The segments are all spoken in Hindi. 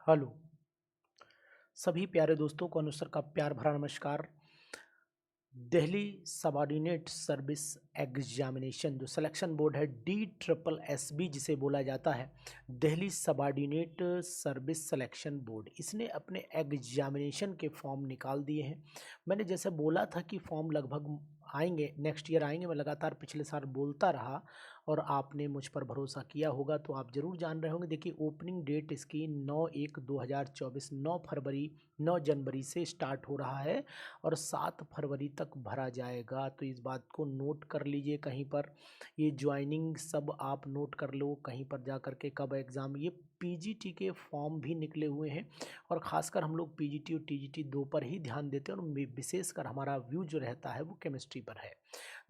हेलो सभी प्यारे दोस्तों को अनुसर का प्यार भरा नमस्कार। दिल्ली सबॉर्डिनेट सर्विस एग्जामिनेशन जो सिलेक्शन बोर्ड है DSSB जिसे बोला जाता है, Delhi subordinate service selection board, इसने अपने एग्जामिनेशन के फॉर्म निकाल दिए हैं। मैंने जैसे बोला था कि फॉर्म लगभग आएंगे, नेक्स्ट ईयर आएंगे, मैं लगातार पिछले साल बोलता रहा और आपने मुझ पर भरोसा किया होगा तो आप ज़रूर जान रहे होंगे। देखिए ओपनिंग डेट इसकी 9/1/2024 9 जनवरी से स्टार्ट हो रहा है और 7 फरवरी तक भरा जाएगा। तो इस बात को नोट कर लीजिए कहीं पर, ये ज्वाइनिंग सब आप नोट कर लो कहीं पर जा कर के कब एग्ज़ाम। ये पीजीटी के फॉर्म भी निकले हुए हैं और ख़ासकर हम लोग पीजीटी और टीजीटी दो पर ही ध्यान देते हैं और विशेषकर हमारा व्यू जो रहता है वो केमिस्ट्री पर है।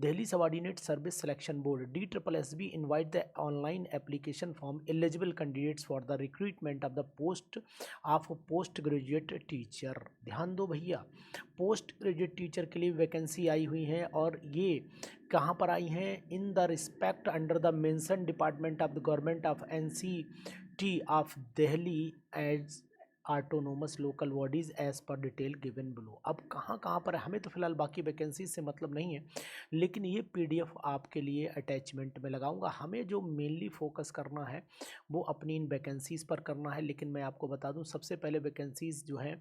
Delhi subordinate service selection board DSSB invite the online application form eligible candidates for the recruitment of the post of post graduate teacher. ध्यान दो भैया, पोस्ट ग्रेजुएट टीचर के लिए वैकेंसी आई हुई है और ये कहाँ पर आई हैं? In the respect under the mention department of the government of NCT of Delhi as autonomous local bodies as per detail given below. अब कहाँ कहाँ पर है हमें तो फिलहाल बाकी वैकेंसी से मतलब नहीं है, लेकिन ये PDF आपके लिए अटैचमेंट में लगाऊंगा। हमें जो मेनली फोकस करना है वो अपनी इन वैकेंसीज़ पर करना है। लेकिन मैं आपको बता दूं सबसे पहले वैकेंसीज़ जो हैं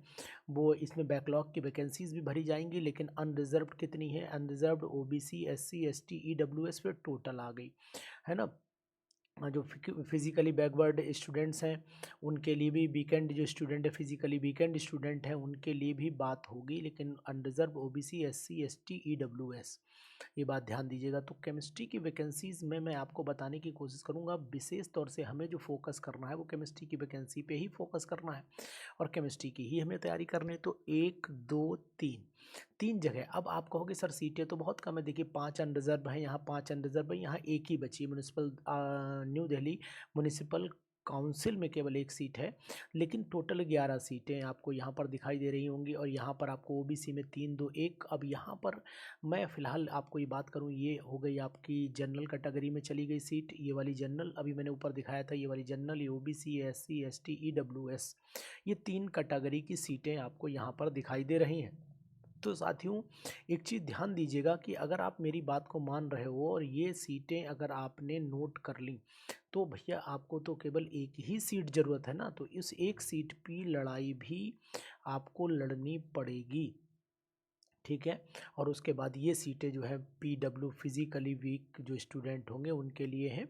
वो इसमें बैकलॉग की वैकेंसीज़ भी भरी जाएंगी, लेकिन अनरिजर्व्ड कितनी है? Unreserved OBC SC ST EWS फिर टोटल आ गई है ना। जो फिज़िकली बैकवर्ड स्टूडेंट्स हैं उनके लिए भी, वीकेंड जो स्टूडेंट है फिज़िकली वीकेंड स्टूडेंट हैं उनके लिए भी बात होगी, लेकिन unreserved OBC SC ST EWS ये बात ध्यान दीजिएगा। तो केमिस्ट्री की वैकेंसीज़ में मैं आपको बताने की कोशिश करूंगा। विशेष तौर से हमें जो फोकस करना है वो केमिस्ट्री की वैकेंसी पे ही फोकस करना है और केमिस्ट्री की ही हमें तैयारी करनी है। तो 1 2 3 जगह। अब आप कहोगे सर सीटें तो बहुत कम है, देखिए 5 अनरिजर्व है, यहाँ 5 अनरिजर्व है, यहाँ एक ही बची municipal new Delhi municipal council में केवल एक सीट है, लेकिन टोटल 11 सीटें आपको यहाँ पर दिखाई दे रही होंगी और यहाँ पर आपको OBC में 3 2 1। अब यहाँ पर मैं फ़िलहाल आपको ये बात करूँ, ये हो गई आपकी जनरल कैटेगरी में चली गई सीट, ये वाली जनरल अभी मैंने ऊपर दिखाया था, ये वाली जनरल, ये OBC SC ST EWS, ये 3 कैटेगरी की सीटें आपको यहाँ पर दिखाई दे रही हैं। तो साथियों एक चीज़ ध्यान दीजिएगा कि अगर आप मेरी बात को मान रहे हो और ये सीटें अगर आपने नोट कर ली तो भैया आपको तो केवल एक ही सीट ज़रूरत है ना, तो इस एक सीट की लड़ाई भी आपको लड़नी पड़ेगी, ठीक है। और उसके बाद ये सीटें जो है PW फिज़िकली वीक जो स्टूडेंट होंगे उनके लिए हैं।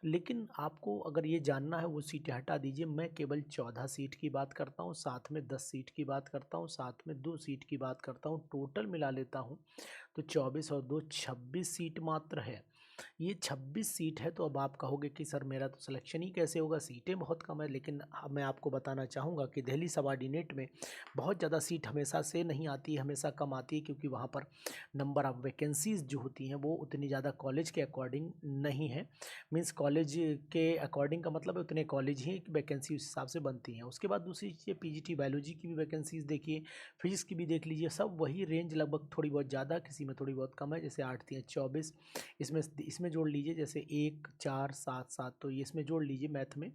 लेकिन आपको अगर ये जानना है वो सीटें हटा दीजिए, मैं केवल 14 सीट की बात करता हूँ, साथ में 10 सीट की बात करता हूँ, साथ में 2 सीट की बात करता हूँ, टोटल मिला लेता हूँ तो 24 और 2 26 सीट मात्र है। ये 26 सीट है। तो अब आप कहोगे कि सर मेरा तो सिलेक्शन ही कैसे होगा, सीटें बहुत कम है। लेकिन अब मैं आपको बताना चाहूँगा कि दिल्ली सबॉर्डिनेट में बहुत ज़्यादा सीट हमेशा से नहीं आती है, हमेशा कम आती है, क्योंकि वहाँ पर नंबर ऑफ़ वैकेंसीज़ जो होती हैं वो उतनी ज़्यादा कॉलेज के अकॉर्डिंग नहीं है। मीन्स कॉलेज के अकॉर्डिंग का मतलब है उतने कॉलेज ही वैकेंसी उस हिसाब से बनती हैं। उसके बाद दूसरी चीज़ PGT बायोलॉजी की भी वैकेंसीज़ देखिए, फिजिक्स की भी देख लीजिए, सब वही रेंज लगभग, थोड़ी बहुत ज़्यादा, किसी में थोड़ी बहुत कम है। जैसे 8 3 24, इसमें इसमें जोड़ लीजिए, जैसे 1 4 7 7, तो ये इसमें जोड़ लीजिए। मैथ में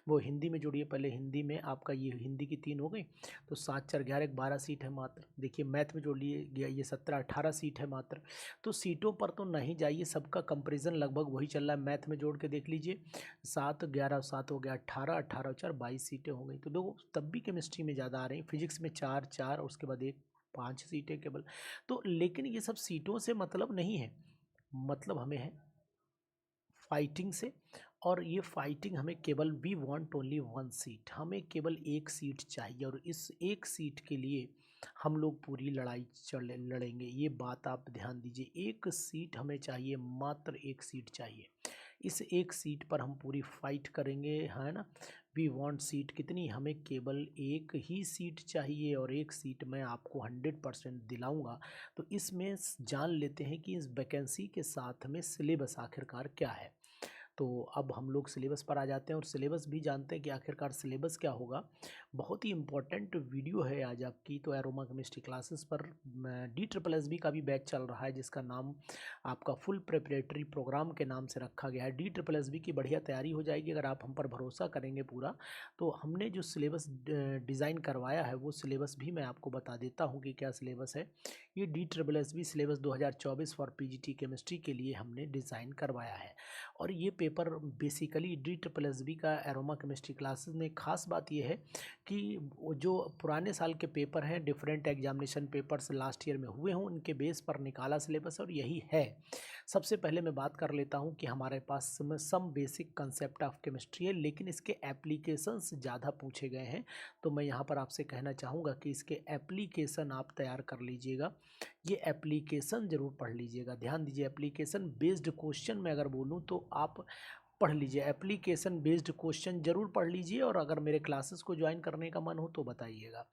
वो हिंदी में जोड़िए, पहले हिंदी में आपका ये हिंदी की 3 हो गई, तो 7 4 11 12 सीट है मात्र। देखिए मैथ में जोड़ लिए गया, ये 17 18 सीट है मात्र। तो सीटों पर तो नहीं जाइए, सबका कंपेरिजन लगभग वही चल रहा है। मैथ में जोड़ के देख लीजिए, 7 11 7 हो गया 18, 18 4 22 सीटें हो गई। तो देखो तब भी केमिस्ट्री में ज़्यादा आ रही, फिजिक्स में 4 4 और उसके बाद एक 5 सीटें केवल। तो लेकिन ये सब सीटों से मतलब नहीं है, मतलब हमें है फाइटिंग से। और ये फाइटिंग हमें केवल, we want only one seat, हमें केवल एक सीट चाहिए और इस एक सीट के लिए हम लोग पूरी लड़ाई लड़ेंगे। ये बात आप ध्यान दीजिए, एक सीट हमें चाहिए, मात्र एक सीट चाहिए। इस एक सीट पर हम पूरी फाइट करेंगे, है ना। वी वांट सीट कितनी, हमें केवल एक ही सीट चाहिए और एक सीट मैं आपको 100% दिलाऊंगा। तो इसमें जान लेते हैं कि इस वैकेंसी के साथ में सिलेबस आखिरकार क्या है। तो अब हम लोग सिलेबस पर आ जाते हैं और सिलेबस भी जानते हैं कि आखिरकार सिलेबस क्या होगा। बहुत ही इम्पोर्टेंट वीडियो है आज आपकी। तो एरोमा केमिस्ट्री क्लासेस पर DSSB का भी बैच चल रहा है, जिसका नाम आपका फुल प्रिपरेटरी प्रोग्राम के नाम से रखा गया है। DSSB की बढ़िया तैयारी हो जाएगी अगर आप हम पर भरोसा करेंगे पूरा। तो हमने जो सिलेबस डिज़ाइन करवाया है वो सिलेबस भी मैं आपको बता देता हूँ कि क्या सिलेबस है। ये DSSB syllabus 2024 for PGT chemistry के लिए हमने डिज़ाइन करवाया है। और ये पेपर बेसिकली DSSB का एरोमा केमिस्ट्री क्लासेस में ख़ास बात ये है कि वो जो पुराने साल के पेपर हैं, different examination papers last year में हुए हों, उनके बेस पर निकाला सिलेबस और यही है। सबसे पहले मैं बात कर लेता हूं कि हमारे पास some basic concept of chemistry है, लेकिन इसके एप्लीकेशंस ज़्यादा पूछे गए हैं। तो मैं यहाँ पर आपसे कहना चाहूँगा कि इसके एप्लीकेशन आप तैयार कर लीजिएगा। ये एप्लीकेशन ज़रूर पढ़ लीजिएगा। ध्यान दीजिए, एप्लीकेशन बेस्ड क्वेश्चन में अगर बोलूँ तो आप पढ़ लीजिए, एप्लीकेशन बेस्ड क्वेश्चन जरूर पढ़ लीजिए। और अगर मेरे क्लासेस को ज्वाइन करने का मन हो तो बताइएगा।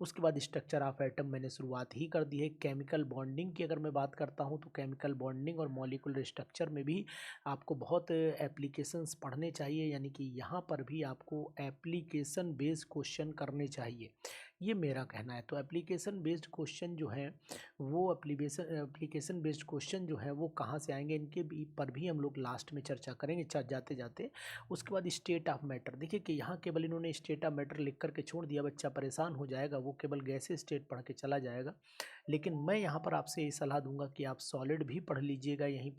उसके बाद स्ट्रक्चर ऑफ एटम मैंने शुरुआत ही कर दी है। केमिकल बॉन्डिंग की अगर मैं बात करता हूं तो केमिकल बॉन्डिंग और मॉलिक्यूलर स्ट्रक्चर में भी आपको बहुत एप्लीकेशंस पढ़ने चाहिए, यानी कि यहाँ पर भी आपको एप्लीकेशन बेस्ड क्वेश्चन करने चाहिए, ये मेरा कहना है। तो एप्लीकेशन बेस्ड क्वेश्चन जो है वो एप्लीकेशन बेस्ड क्वेश्चन जो है वो कहाँ से आएंगे, इनके भी पर भी हम लोग लास्ट में चर्चा करेंगे जाते जाते। उसके बाद स्टेट ऑफ मैटर, देखिए कि यहाँ केवल इन्होंने स्टेट ऑफ मैटर लिख करके छोड़ दिया, बच्चा परेशान हो जाएगा, वो केवल गैसेस स्टेट पढ़ के चला जाएगा। लेकिन मैं यहाँ पर आपसे ये सलाह दूंगा कि आप सॉलिड भी पढ़ लीजिएगा, यहीं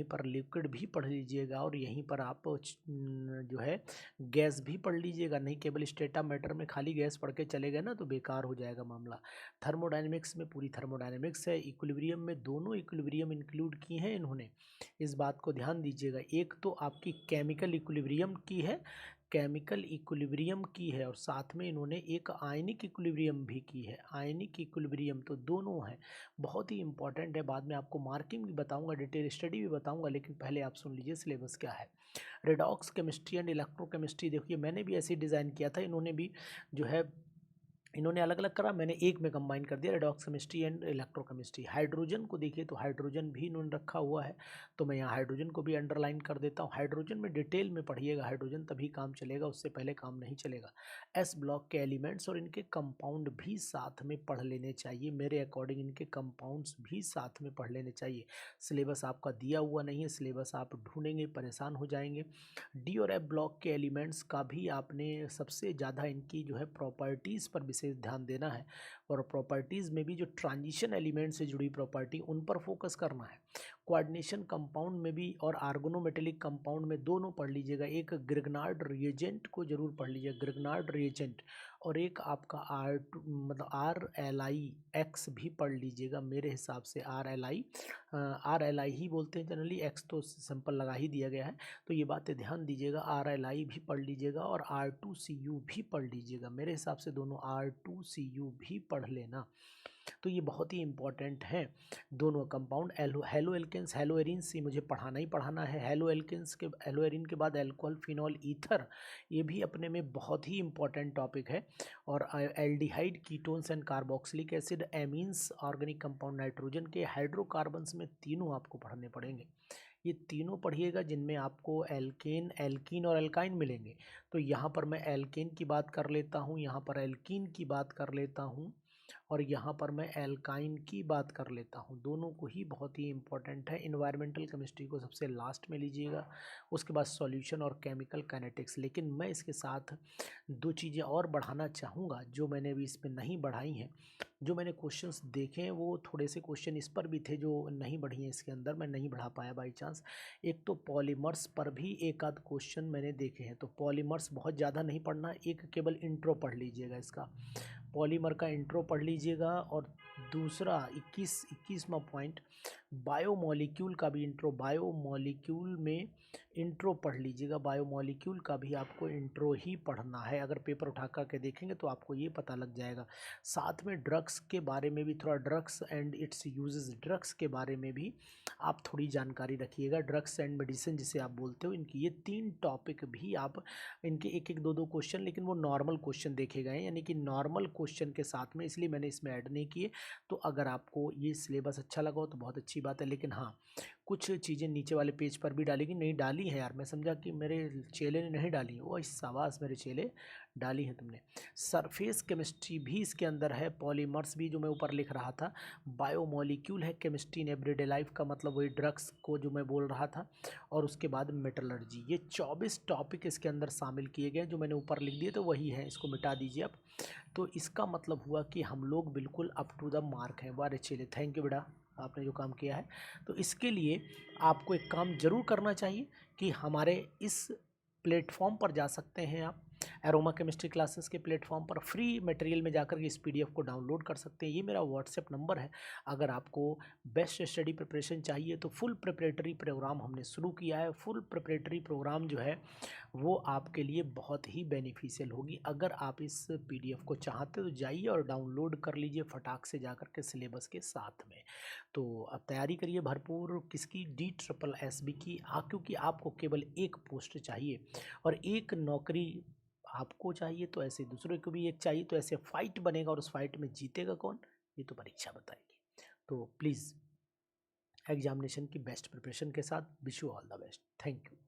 पर लिक्विड भी पढ़ लीजिएगा, और यहीं पर आप जो है गैस भी पढ़ लीजिएगा। नहीं केवल स्टेट ऑफ मैटर में खाली गैस पढ़ के चले गए ना तो बेकार हो जाएगा मामला। थर्मोडायनेमिक्स में पूरी थर्मोडायनेमिक्स है। इक्विलिब्रियम में दोनों इक्विलिब्रियम इंक्लूड किए हैं इन्होंने, इस बात को ध्यान दीजिएगा। एक तो आपकी केमिकल इक्विलिब्रियम की है, और साथ में इन्होंने एक आयनिक इक्विलिब्रियम भी की है, आयनिक इक्विलिब्रियम। तो दोनों है, बहुत ही इंपॉर्टेंट है। बाद में आपको मार्किंग भी बताऊंगा, डिटेल स्टडी भी बताऊंगा, लेकिन पहले आप सुन लीजिए सिलेबस क्या है। रेडॉक्स केमिस्ट्री एंड इलेक्ट्रोकेमिस्ट्री, देखिए मैंने भी ऐसे डिज़ाइन किया था, इन्होंने भी जो है इन्होंने अलग अलग करा, मैंने एक में कंबाइन कर दिया, redox chemistry and electrochemistry. Hydrogen को देखिए तो हाइड्रोजन भी इन्होंने रखा हुआ है, तो मैं यहाँ हाइड्रोजन को भी अंडरलाइन कर देता हूँ। हाइड्रोजन में डिटेल में पढ़िएगा, हाइड्रोजन तभी काम चलेगा, उससे पहले काम नहीं चलेगा। एस ब्लॉक के एलिमेंट्स और इनके कंपाउंड भी साथ में पढ़ लेने चाहिए, मेरे अकॉर्डिंग इनके कंपाउंड्स भी साथ में पढ़ लेने चाहिए। सिलेबस आपका दिया हुआ नहीं है, सिलेबस आप ढूंढेंगे परेशान हो जाएंगे। डी और एफ ब्लॉक के एलिमेंट्स का भी आपने सबसे ज़्यादा इनकी जो है प्रॉपर्टीज़ पर विशेष ध्यान देना है, और प्रॉपर्टीज़ में भी जो ट्रांजिशन एलिमेंट से जुड़ी प्रॉपर्टी उन पर फोकस करना है। कोऑर्डिनेशन कंपाउंड में भी और आर्गोनोमेटेलिक कंपाउंड में दोनों पढ़ लीजिएगा। एक ग्रिग्नार्ड रिएजेंट को जरूर पढ़ लीजिएगा, ग्रिग्नार्ड रिएजेंट, और एक आपका मतलब RLI-X भी पढ़ लीजिएगा। मेरे हिसाब से RLI ही बोलते हैं जनरली, X तो सिंपल लगा ही दिया गया है, तो ये बातें ध्यान दीजिएगा। RLI भी पढ़ लीजिएगा और R2CU भी पढ़ लीजिएगा, मेरे हिसाब से दोनों R2CU भी पढ़ लेना। तो ये बहुत ही इंपॉर्टेंट है दोनों compound. Halo alkanes, halo arenes, ये मुझे पढ़ाना ही पढ़ाना है। हेलो एल्केन्स के, हेलो एरिन के बाद एल्कोहल, फिनॉल, ईथर, ये भी अपने में बहुत ही इंपॉर्टेंट टॉपिक है। और aldehyde, ketones and carboxylic acid, amines, organic compound, nitrogen के, हाइड्रोकार्बन्स में तीनों आपको पढ़ने पड़ेंगे। ये तीनों पढ़िएगा जिनमें आपको एल्केन, एल्कीन और एल्काइन मिलेंगे। तो यहाँ पर मैं एल्केन की बात कर लेता हूँ, यहाँ पर एल्कीन की बात कर लेता हूँ, और यहाँ पर मैं एल्काइन की बात कर लेता हूँ। दोनों को ही बहुत ही इंपॉर्टेंट है। इन्वायरमेंटल केमिस्ट्री को सबसे लास्ट में लीजिएगा, उसके बाद सॉल्यूशन और केमिकल काइनेटिक्स। लेकिन मैं इसके साथ दो चीज़ें और बढ़ाना चाहूँगा जो मैंने अभी इसमें नहीं बढ़ाई हैं। जो मैंने क्वेश्चंस देखे हैं वो थोड़े से क्वेश्चन इस पर भी थे जो नहीं बढ़ी हैं, इसके अंदर मैं नहीं बढ़ा पाया बाई चांस। एक तो पॉलीमर्स पर भी एक आध क्वेश्चन मैंने देखे हैं, तो पॉलीमर्स बहुत ज़्यादा नहीं पढ़ना, एक केवल इंट्रो पढ़ लीजिएगा इसका, पॉलीमर का इंट्रो पढ़ लीजिएगा। और दूसरा 21वां पॉइंट, बायोमॉलिक्यूल का भी इंट्रो, बायोमॉलिक्यूल में इंट्रो पढ़ लीजिएगा। बायोमॉलिक्यूल का भी आपको इंट्रो ही पढ़ना है, अगर पेपर उठा करके देखेंगे तो आपको ये पता लग जाएगा। साथ में ड्रग्स के बारे में भी थोड़ा, drugs and it's uses, drugs के बारे में भी आप थोड़ी जानकारी रखिएगा। ड्रग्स एंड मेडिसिन जिसे आप बोलते हो, इनकी ये 3 टॉपिक भी आप, इनके एक एक दो क्वेश्चन, लेकिन वो नॉर्मल क्वेश्चन देखे गए हैं, यानी कि नॉर्मल क्वेश्चन के साथ में, इसलिए मैंने इसमें ऐड नहीं किए। तो अगर आपको ये सिलेबस अच्छा लगा हो तो बहुत अच्छी बात है, लेकिन हाँ कुछ चीज़ें नीचे वाले पेज पर भी डालेगी, नहीं डाली है यार, मैं समझा कि मेरे चेले ने नहीं डाली, वो शाबाश मेरे चेले, डाली है तुमने। सरफेस केमिस्ट्री भी इसके अंदर है, पॉलीमर्स भी जो मैं ऊपर लिख रहा था, बायोमोलिक्यूल है, केमिस्ट्री इन एवरीडे लाइफ का मतलब वही ड्रग्स को जो मैं बोल रहा था, और उसके बाद मेटलर्जी। ये 24 टॉपिक इसके अंदर शामिल किए गए, जो मैंने ऊपर लिख दिए तो वही है, इसको मिटा दीजिए अब। तो इसका मतलब हुआ कि हम लोग बिल्कुल अप टू द मार्क हैं। वाह चलिए, थैंक यू बेटा, आपने जो काम किया है। तो इसके लिए आपको एक काम ज़रूर करना चाहिए कि हमारे इस प्लेटफॉर्म पर जा सकते हैं आप, एरोमा केमिस्ट्री क्लासेस के प्लेटफॉर्म पर फ्री मटेरियल में जाकर के इस पीडीएफ को डाउनलोड कर सकते हैं। ये मेरा व्हाट्सएप नंबर है। अगर आपको बेस्ट स्टडी प्रिपरेशन चाहिए तो फुल प्रिपरेटरी प्रोग्राम हमने शुरू किया है। फुल प्रिपरेटरी प्रोग्राम जो है वो आपके लिए बहुत ही बेनिफिशियल होगी। अगर आप इस पीडीएफ को चाहते तो जाइए और डाउनलोड कर लीजिए फटाक से जाकर के सिलेबस के साथ में। तो अब तैयारी करिए भरपूर, किसकी, DSSB की। क्योंकि आपको केवल एक पोस्ट चाहिए और एक नौकरी आपको चाहिए, तो ऐसे दूसरों को भी एक चाहिए, तो ऐसे फाइट बनेगा और उस फाइट में जीतेगा कौन, ये तो परीक्षा बताएगी। तो प्लीज़ एग्जामिनेशन की बेस्ट प्रिपरेशन के साथ wish you all the best. Thank you.